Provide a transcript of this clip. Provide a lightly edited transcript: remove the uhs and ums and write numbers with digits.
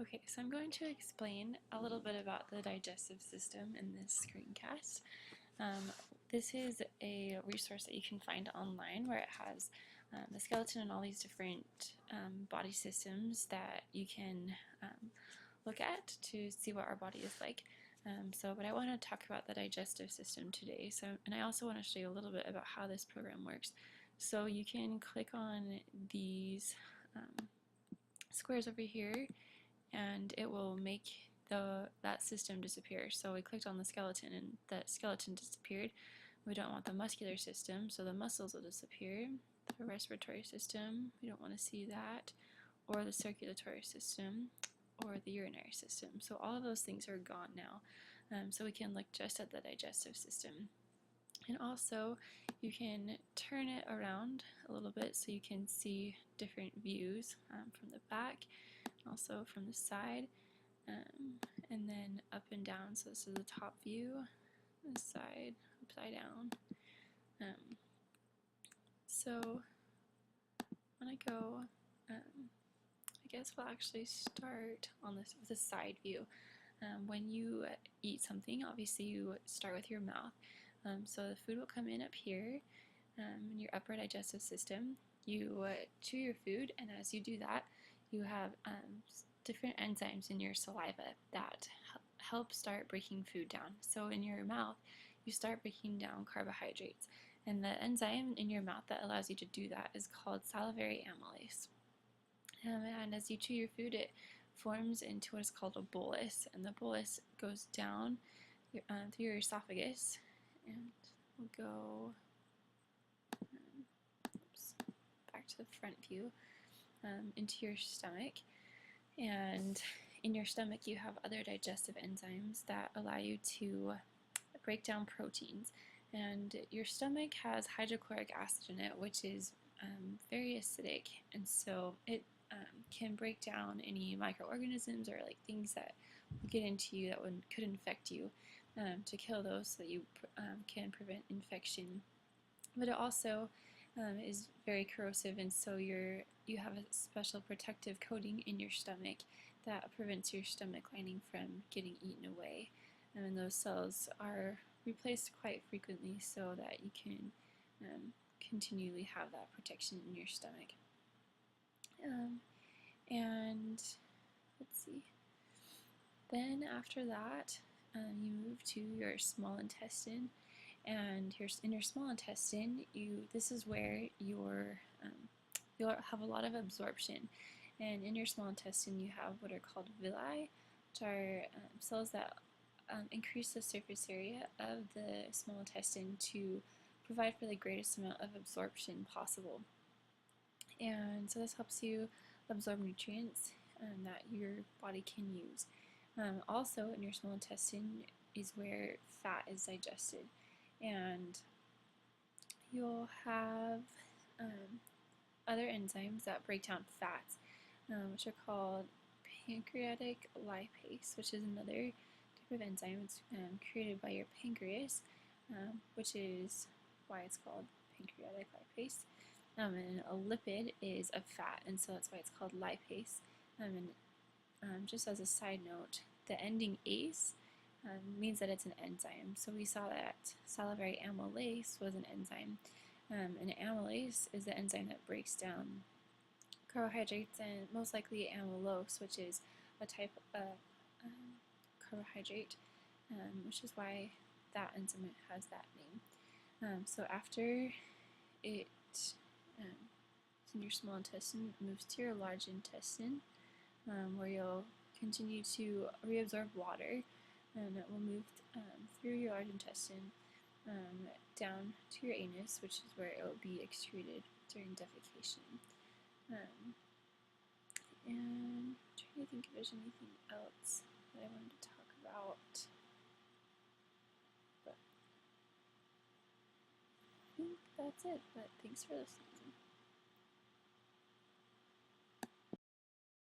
Okay, so I'm going to explain a little bit about the digestive system in this screencast. This is a resource that you can find online where it has the skeleton and all these different body systems that you can look at to see what our body is like. But I want to talk about the digestive system today. And I also want to show you a little bit about how this program works. So you can click on these squares over here and it will make that system disappear. So we clicked on the skeleton and that skeleton disappeared. We don't want the muscular system, so the muscles will disappear. The respiratory system, we don't want to see that, or the circulatory system, or the urinary system. So all of those things are gone now. So we can look just at the digestive system. And also you can turn it around a little bit so you can see different views from the back, also from the side, and then up and down. So this is the top view, the side, upside down. So when I go, I guess we'll actually start on this with a side view. When you eat something, obviously you start with your mouth. So the food will come in up here in your upper digestive system. You chew your food, and as you do that, you have different enzymes in your saliva that help start breaking food down. So in your mouth, you start breaking down carbohydrates. And the enzyme in your mouth that allows you to do that is called salivary amylase. And as you chew your food, it forms into what is called a bolus. And the bolus goes down through your esophagus. And we'll go back to the front view into your stomach. And in your stomach, you have other digestive enzymes that allow you to break down proteins. And your stomach has hydrochloric acid in it, which is very acidic, and so it can break down any microorganisms or like things that will get into you that could infect you, to kill those so that you can prevent infection. But it also is very corrosive, and so you have a special protective coating in your stomach that prevents your stomach lining from getting eaten away. And those cells are replaced quite frequently so that you can continually have that protection in your stomach. And let's see. Then after that, you move to your small intestine. And in your small intestine, this is where you'll have a lot of absorption. And in your small intestine, you have what are called villi, which are cells that increase the surface area of the small intestine to provide for the greatest amount of absorption possible. And so this helps you absorb nutrients that your body can use. Also, in your small intestine is where fat is digested. And you'll have other enzymes that break down fats, which are called pancreatic lipase, which is another type of enzyme. It's created by your pancreas, which is why it's called pancreatic lipase. And a lipid is a fat, and so that's why it's called lipase. Just as a side note, the ending ase means that it's an enzyme. So we saw that salivary amylase was an enzyme. And amylase is the enzyme that breaks down carbohydrates, and most likely amylose, which is a type of carbohydrate, which is why that enzyme has that name. So after it's in your small intestine, it moves to your large intestine, where you'll continue to reabsorb water, and it will move through your large intestine down to your anus, which is where it will be excreted during defecation. And I'm trying to think if there's anything else that I wanted to talk about. But I think that's it, but thanks for listening.